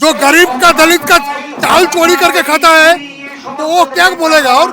जो गरीब का दलित का चावल चोरी करके खाता है तो वो क्या बोलेगा। और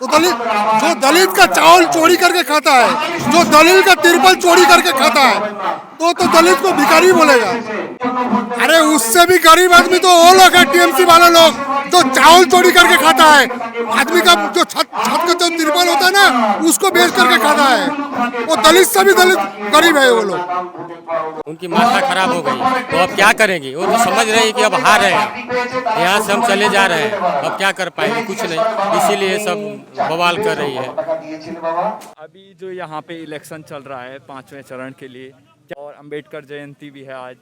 तो जो दलित का चावल चोरी करके खाता है, जो दलित का तिरपल चोरी करके खाता है, तो दलित को भिखारी बोलेगा। अरे उससे भी गरीब आदमी तो वो लोग है, टीएमसी वाले लोग, जो चावल चोरी करके खाता है। आदमी का जो छत का जो तिरपल होता है ना, उसको बेच करके खाता है। वो दलित से भी दलित गरीब है वो लोग। उनकी माथा खराब हो गई तो अब क्या करेंगी। वो तो समझ रही है कि अब हार रहे हैं, यहाँ से हम चले जा रहे हैं, अब क्या कर पाएंगे, कुछ नहीं। इसीलिए सब बवाल कर रही है। अभी जो यहाँ पे इलेक्शन चल रहा है 5वें चरण के लिए, और अंबेडकर जयंती भी है आज।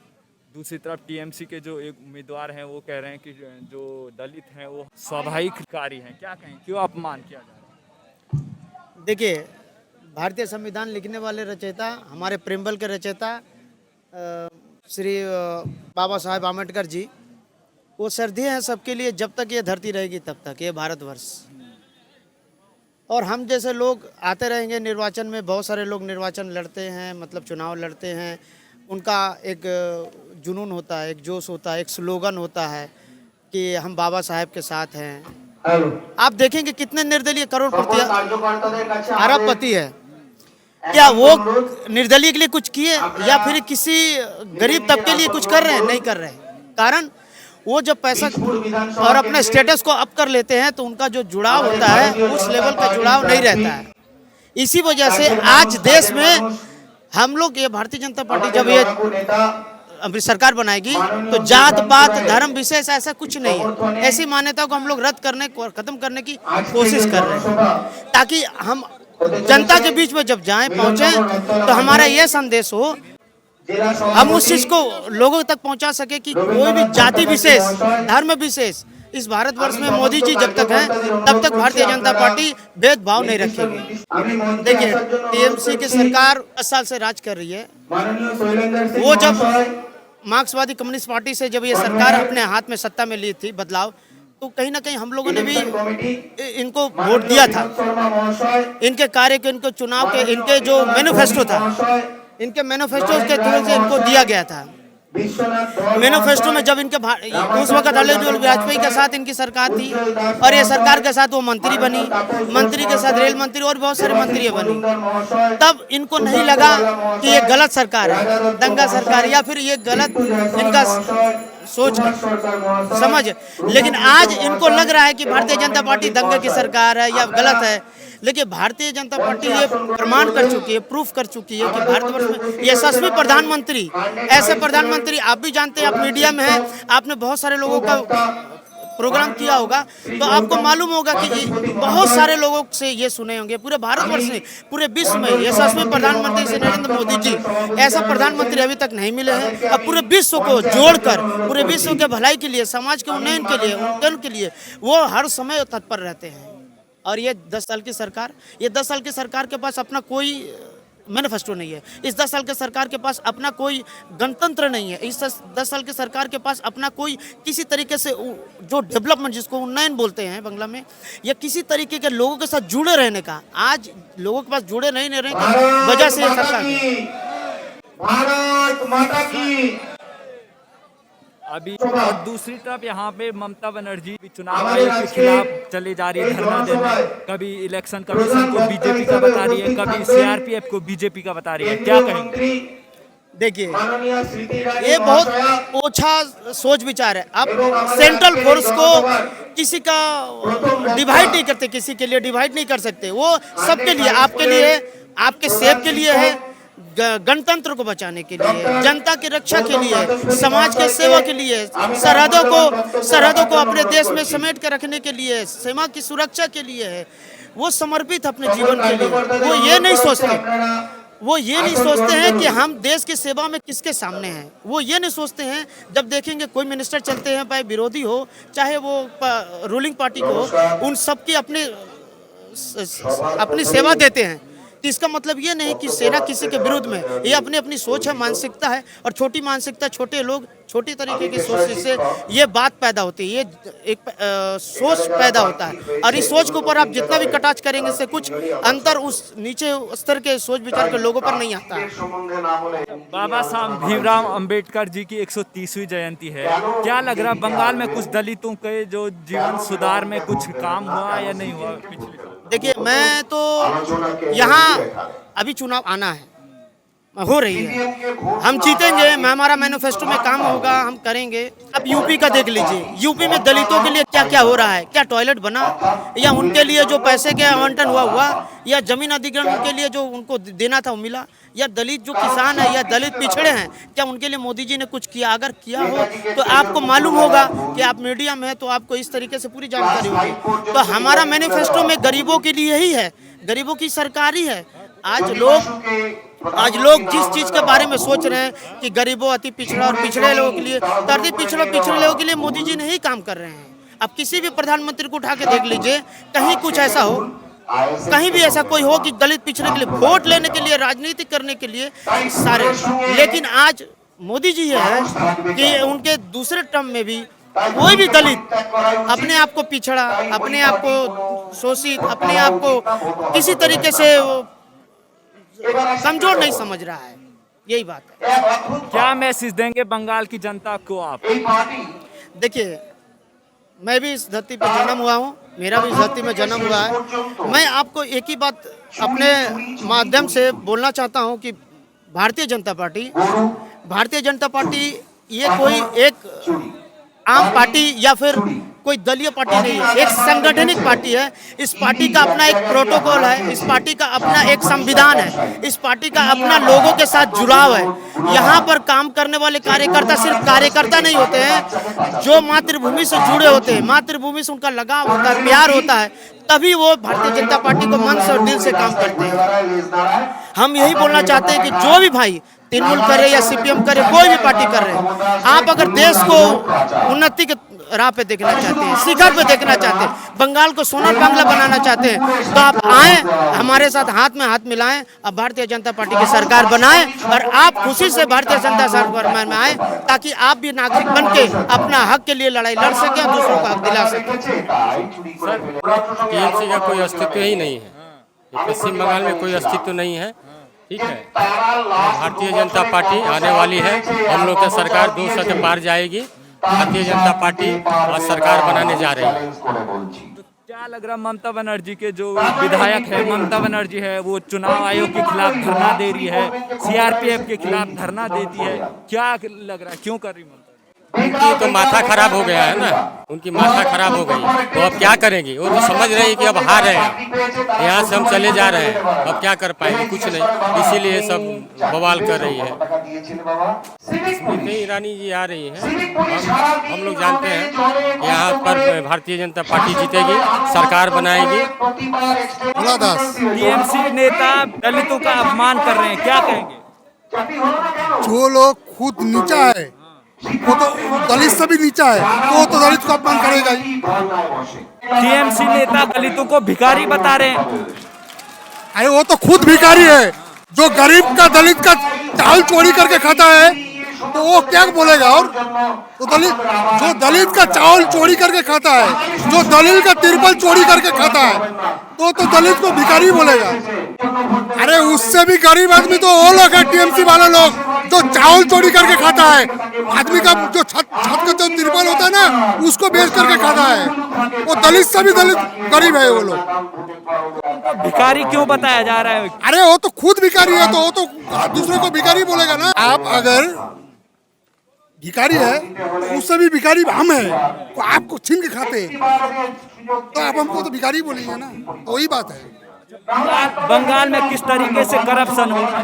दूसरी तरफ टीएमसी के जो एक उम्मीदवार हैं वो कह रहे हैं कि जो दलित हैं वो स्वाभाविक भिखारी हैं। क्या कहें, क्यों अपमान किया जा रहा है? देखिए, भारतीय संविधान लिखने वाले रचयिता, हमारे प्रेमबल के रचयिता श्री बाबा साहेब आम्बेडकर जी, वो सर्दी हैं सबके लिए। जब तक ये धरती रहेगी तब तक, ये भारतवर्ष। और हम जैसे लोग आते रहेंगे निर्वाचन में। बहुत सारे लोग निर्वाचन लड़ते हैं, मतलब चुनाव लड़ते हैं। उनका एक जुनून होता है, एक जोश होता है, एक स्लोगन होता है कि हम बाबा साहेब के साथ हैं। आप देखेंगे कितने निर्दलीय करोड़पति अरबपति है, क्या वो निर्दलीय के लिए कुछ किए या फिर किसी गरीब तबके के लिए कुछ कर रहे हैं? नहीं कर रहे हैं। कारण वो जब पैसा और अपने स्टेटस को अप कर लेते हैं तो उनका जो जुड़ाव होता है उस लेवल का जुड़ाव नहीं रहता है। इसी वजह से आज देश में हम लोग, ये भारतीय जनता पार्टी जब ये सरकार बनाएगी तो जात पात धर्म विशेष ऐसा कुछ नहीं है। ऐसी मान्यताओं को हम लोग रद्द करने, खत्म करने की कोशिश कर रहे हैं, ताकि हम जनता के बीच में जब जाएं, पहुंचे, तो हमारा ये संदेश हो, हम उस चीज को लोगों तक पहुंचा सके कि कोई भी जाति विशेष, धर्म विशेष इस भारतवर्ष में मोदी जी जब तक हैं तब तक भारतीय जनता पार्टी भेदभाव नहीं रखेगी। देखिए, टीएमसी की सरकार 10 साल से राज कर रही है। वो जब मार्क्सवादी कम्युनिस्ट पार्टी से जब ये सरकार अपने हाथ में सत्ता में ली थी, बदलाव, तो कहीं ना कहीं हम लोगों ने भी इनको वोट दिया था। इनके कार्य के, इनको चुनाव के, इनके जो मैनिफेस्टो था, इनके मैनिफेस्टो के थ्रू से इनको दिया गया था। मैनिफेस्टो में जब इनके उस वक्त अटल बिहारी वाजपेयी के साथ इनकी सरकार थी और ये सरकार के साथ वो मंत्री बनी, मंत्री के साथ रेल मंत्री और बहुत सारे मंत्री बनी, तब इनको नहीं लगा कि ये गलत सरकार है, दंगा सरकार, या फिर ये गलत इनका सोच समझ। लेकिन आज इनको लग रहा है कि भारतीय जनता पार्टी दंगे की सरकार है या गलत है। लेकिन भारतीय जनता पार्टी ये प्रमाण कर चुकी है, प्रूफ कर चुकी है कि भारतवर्ष में यशस्वी प्रधानमंत्री, ऐसे प्रधानमंत्री आप भी जानते हैं, आप मीडिया में हैं, आपने बहुत सारे लोगों का प्रोग्राम किया होगा तो आपको मालूम होगा कि बहुत सारे लोगों से ये सुने होंगे, पूरे भारतवर्ष में, पूरे विश्व में यशस्वी प्रधानमंत्री से नरेंद्र मोदी जी, ऐसा प्रधानमंत्री अभी तक नहीं मिले हैं। अब पूरे विश्व को जोड़कर, पूरे विश्व के भलाई के लिए, समाज के उन्नयन के लिए, उन्नयन के लिए वो हर समय तत्पर रहते हैं। और ये 10 साल की सरकार, ये 10 साल की सरकार के पास अपना कोई मैनिफेस्टो नहीं है। इस 10 साल के सरकार के पास अपना कोई गणतंत्र नहीं है। इस 10 साल के सरकार के पास अपना कोई किसी तरीके से जो डेवलपमेंट, जिसको उन्नयन बोलते हैं बांग्ला में, या किसी तरीके के लोगों के साथ जुड़े रहने का, आज लोगों के पास जुड़े नहीं रहने की वजह से ये सरकार भारत माता की। अभी और दूसरी तरफ यहाँ पे ममता बनर्जी चुनाव आयोग के खिलाफ चले जा रही है धरना देने। कभी इलेक्शन कमीशन को बीजेपी का बता रही है, कभी सीआरपीएफ को बीजेपी का बता रही है। क्या कहेंगे? देखिए, ये बहुत ओछा सोच विचार है। आप सेंट्रल फोर्स को किसी का डिवाइड नहीं करते, किसी के लिए डिवाइड नहीं कर सकते। वो सबके लिए, आपके लिए, आपके सेब के लिए है, गणतंत्र को बचाने के लिए, जनता की रक्षा के लिए, समाज के सेवा के लिए, सरहदों को अपने देश में समेट कर रखने के लिए, सीमा की सुरक्षा के लिए है। वो समर्पित अपने जीवन के लिए। वो ये नहीं सोचते हैं कि हम देश की सेवा में किसके सामने हैं। वो ये नहीं सोचते हैं। जब देखेंगे कोई मिनिस्टर चलते हैं, चाहे विरोधी हो चाहे वो रूलिंग पार्टी को हो, उन सबकी अपनी सेवा देते हैं तो इसका मतलब ये नहीं कि सेना किसी के विरुद्ध में, ये अपनी अपनी सोच है, मानसिकता है, और छोटी मानसिकता, छोटे लोग छोटी तरीके की सोच से ये बात पैदा होती है, ये एक सोच पैदा होता है, और इस सोच के ऊपर आप जितना भी कटाक्ष करेंगे इससे कुछ अंतर उस नीचे स्तर के सोच विचार के लोगों पर नहीं आता है। बाबा साहब भीमराव अंबेडकर जी की 130वीं जयंती है, क्या लग रहा है बंगाल में कुछ दलितों के जो जीवन सुधार में कुछ काम हुआ या नहीं हुआ पिछले साल? देखिए, मैं तो यहाँ अभी चुनाव आना है, हो रही है, हम जीतेंगे, मैं हमारा मैनिफेस्टो में काम होगा, हम करेंगे। अब यूपी का देख लीजिए, यूपी में दलितों के लिए क्या क्या हो रहा है, क्या टॉयलेट बना, या उनके लिए जो पैसे के आवंटन हुआ, या जमीन अधिग्रहण के लिए जो उनको देना था वो मिला, या दलित जो किसान है या दलित पिछड़े हैं, क्या उनके लिए मोदी जी ने कुछ किया? अगर किया हो तो आपको मालूम होगा कि आप मीडिया में है तो आपको इस तरीके से पूरी जानकारी होगी। तो हमारा मैनिफेस्टो में गरीबों के लिए ही है, गरीबों की सरकार ही है। आज लोग जिस चीज के बारे में सोच रहे हैं कि गरीबों, अति पिछड़ा और पिछड़े लोगों के लिए, तो अति पिछड़े लोगों के लिए मोदी जी नहीं काम कर रहे हैं। अब किसी भी प्रधानमंत्री को उठा के देख लीजिए, कहीं कुछ ऐसा हो, कहीं भी ऐसा कोई हो कि दलित पिछड़े के लिए वोट लेने के लिए, राजनीति करने के लिए सारे, लेकिन आज मोदी जी है कि उनके दूसरे टर्म में भी कोई भी दलित अपने आप को पिछड़ा, अपने आप को शोषित, अपने आप को किसी तरीके से कमजोर नहीं समझ रहा है। यही बात है। क्या मैसेज देंगे बंगाल की जनता को आप? देखिए, मैं भी इस धरती पे जन्म हुआ हूँ, मेरा भी इस धरती में जन्म हुआ है। मैं आपको एक ही बात अपने माध्यम से बोलना चाहता हूँ कि भारतीय जनता पार्टी ये कोई एक आम पार्टी या फिर कोई दलीय पार्टी नहीं है, एक संगठनिक पार्टी है। इस पार्टी का अपना एक प्रोटोकॉल है, इस पार्टी का अपना एक संविधान है, इस पार्टी का अपना लोगों के साथ जुड़ाव है। यहाँ पर काम करने वाले कार्यकर्ता सिर्फ कार्यकर्ता नहीं होते हैं, जो मातृभूमि से जुड़े होते हैं, मातृभूमि से उनका लगाव होता है, प्यार होता है, तभी वो भारतीय जनता पार्टी को मन से और दिल से काम करते हैं। हम यही बोलना चाहते हैं कि जो भी भाई तृणमूल करे या सीपीएम करे, कोई भी पार्टी कर रहे हैं, आप अगर देश को उन्नति के राह पे देखना चाहते हैं, शिखर पे देखना चाहते हैं, बंगाल को सोना बांग्ला बनाना चाहते हैं, तो आप आए, हमारे साथ हाथ में हाथ मिलाएं, अब भारतीय जनता पार्टी की सरकार बनाएं, और आप खुशी से भारतीय जनता सरकार में आए, ताकि आप भी नागरिक बन के अपना हक के लिए लड़ाई लड़ सकें, दूसरों को हक दिला सकें। टीएमसी का कोई अस्तित्व ही नहीं है, पश्चिम बंगाल में कोई अस्तित्व नहीं है। ठीक है, भारतीय जनता पार्टी आने वाली है, हम लोग की सरकार 200 के पार जाएगी। भारतीय जनता पार्टी और सरकार बनाने जा रही है। तो क्या लग रहा है, ममता बनर्जी के जो विधायक है, ममता बनर्जी है, वो चुनाव आयोग के खिलाफ धरना दे रही है, सीआरपीएफ के खिलाफ धरना देती है, क्या लग रहा है, क्यों कर रही ममता? उनकी तो माथा खराब हो गया है ना, उनकी माथा खराब हो गई, तो अब क्या करेंगी? वो तो समझ रही है कि अब हार रहे हैं, यहाँ से हम चले जा रहे हैं, अब क्या कर पाएंगे? कुछ नहीं, इसीलिए सब बवाल कर रही है। स्मृति ईरानी जी आ रही हैं, हम लोग जानते हैं यहाँ पर भारतीय जनता पार्टी जीतेगी, सरकार बनाएगी। टीएमसी नेता दलितों का अपमान कर रहे हैं, क्या कहेंगे? जो लोग खुद नीचा है, वो तो दलित से भी नीचा है, तो वो तो दलित को अपमान करेगा ही। टीएमसी नेता दलितों को भिखारी बता रहे हैं। अरे वो तो खुद भिखारी है, जो गरीब का दलित का चावल चोरी करके खाता है, तो वो क्या बोलेगा? और तो जो दलित का चावल चोरी करके खाता है, जो दलित का तिरपल चोरी करके खाता है, तो दलित को भिखारी बोलेगा। अरे उससे भी गरीब आदमी तो वो लोग है, टीएमसी वाले लोग, जो चावल चोरी करके खाता है। आदमी का जो छत का जो तिरपल होता है ना, उसको बेच करके खाता है। वो दलित से भी दलित गरीब है वो लोग। भिखारी क्यों बताया जा रहा है? अरे वो तो खुद भिखारी है, तो वो तो दूसरे को भिखारी बोलेगा ना। आप अगर भिखारी है तो उससे भी भिखारी हम है, तो आपको छीन के खाते, तो आप हमको तो भिखारी बोलेंगे ना, तो वही बात है। बंगाल में किस तरीके से करप्शन हो रहा है?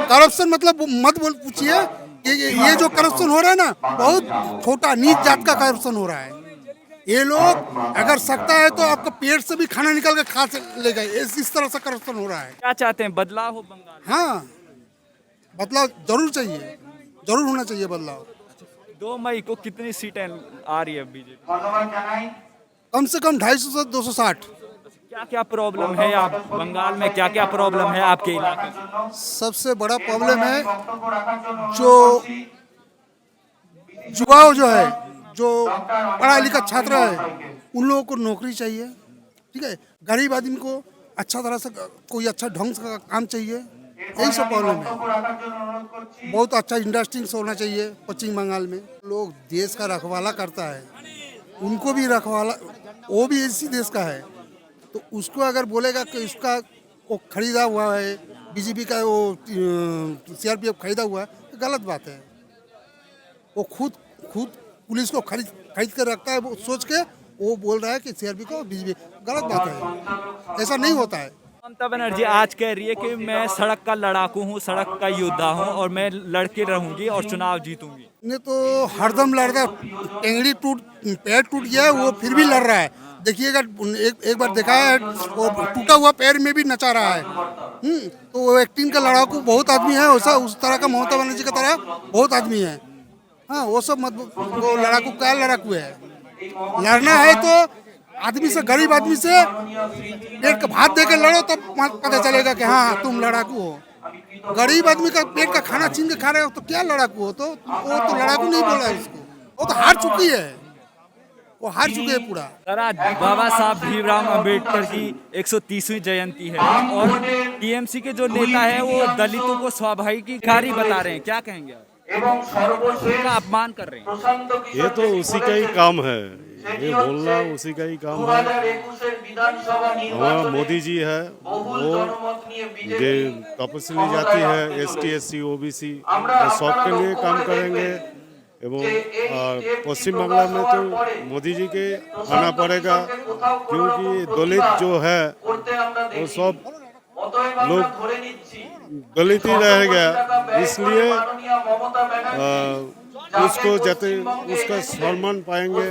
करप्शन मतलब मत बोल पूछिए कि ये जो करप्शन हो रहा है ना, बहुत छोटा नीच जात का करप्शन हो रहा है। ये लोग अगर सकता है तो आपका पेट से भी खाना निकाल के खा लेगा, इस तरह से करप्शन हो रहा है। क्या चाहते हैं, बदलाव हो बंगाल? हाँ, बदलाव जरूर चाहिए, जरूर होना चाहिए बदलाव। 2 मई को कितनी सीटें आ रही है बीजेपी? कम से कम 250 से 260। क्या क्या प्रॉब्लम है आप बंगाल में, क्या क्या प्रॉब्लम है आपके इलाके में? सबसे बड़ा प्रॉब्लम है जो युवाओं जो है, जो पढ़ा लिखा छात्र है, उन लोगों को नौकरी चाहिए। ठीक है, गरीब आदमी को अच्छा तरह से कोई अच्छा ढंग से काम चाहिए, यही सब प्रॉब्लम है। बहुत अच्छा इंडस्ट्रीज होना चाहिए पश्चिम बंगाल में। लोग देश का रखवाला करता है, उनको भी रखवाला, वो भी इसी देश का है, तो उसको अगर बोलेगा कि इसका वो खरीदा हुआ है, बीजेपी का वो सीआरपीएफ खरीदा हुआ है, तो गलत बात है। वो खुद पुलिस को खरीद कर रखता है, वो सोच के वो बोल रहा है कि सीआरपी को बीजेपी, गलत बात है, ऐसा नहीं होता है। ममता बनर्जी आज कह रही है कि मैं सड़क का लड़ाकू हूँ, सड़क का योद्धा हूँ और मैं लड़के रहूंगी और चुनाव जीतूंगी। ने तो हरदम लड़ रहा, टेंगड़ी पैर टूट गया है, वो फिर भी लड़ रहा है। देखिएगा, एक बार देखा है, वो टूटा हुआ पैर में भी नचा रहा है। तो वो एक्टिंग का लड़ाकू बहुत आदमी है, वैसा उस तरह का ममता बनर्जी का तरह बहुत आदमी है। हाँ, वो सब वो लड़ाकू क्या लड़ाकू है? लड़ना है तो आदमी से, गरीब आदमी से पेट का भात देकर लड़ो, तब पता चलेगा कि हाँ तुम लड़ाकू हो। गरीब आदमी का पेट का खाना छीन के खा रहे हो तो क्या लड़ाकू हो? तो वो तो लड़ाकू नहीं बोला है उसको, वो तो हार चुकी है, वो हार चुके हैं पूरा। सर, आज बाबा साहब भीमराव अंबेडकर की 130वीं जयंती है और टीएमसी के जो नेता है वो दलितों को स्वाभिमानी बता रहे हैं, क्या कहेंगे आप? उनका अपमान कर रहे हैं। ये तो उसी का ही काम है, ये बोलना उसी का ही काम है। हमारा मोदी जी है, वो जो तपस्वी जाति है, एसटी एससी ओबीसी, सबके लिए काम करेंगे। एवं पश्चिम बंगाल में तो मोदी जी के आना पड़ेगा, क्योंकि दलित जो है वो सब लोग दलित ही रह गया, इसलिए उसको जाते उसका सम्मान पाएंगे,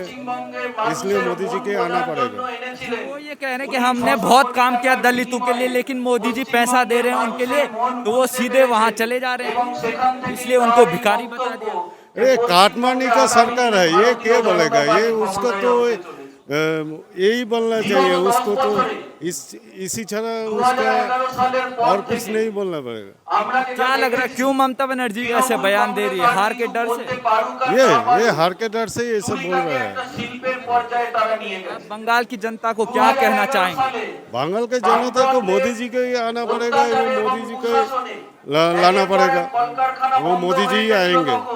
इसलिए मोदी जी के आना पड़ेगा। वो ये कह रहे हैं कि हमने बहुत काम किया दलितों के लिए, लेकिन मोदी जी पैसा दे रहे हैं उनके लिए, तो वो सीधे वहाँ चले जा रहे हैं, इसलिए उनको भिखारी बता दिया। अरे काटमांडी का सरकार है, ये क्या बोलेगा? ये उसको तो यही बोलना चाहिए, उसको तो इसी तरह उसका और कुछ नहीं बोलना पड़ेगा। क्या लग रहा है, क्यों ममता बनर्जी ऐसे बयान दे रही है? हार के डर से? ये हार के डर से ये सब बोल रहा है। आप बंगाल की जनता को क्या कहना चाहेंगे? बंगाल के जनता को मोदी जी के ही आना पड़ेगा, मोदी जी को लाना पड़ेगा, वो मोदी जी ही आएंगे।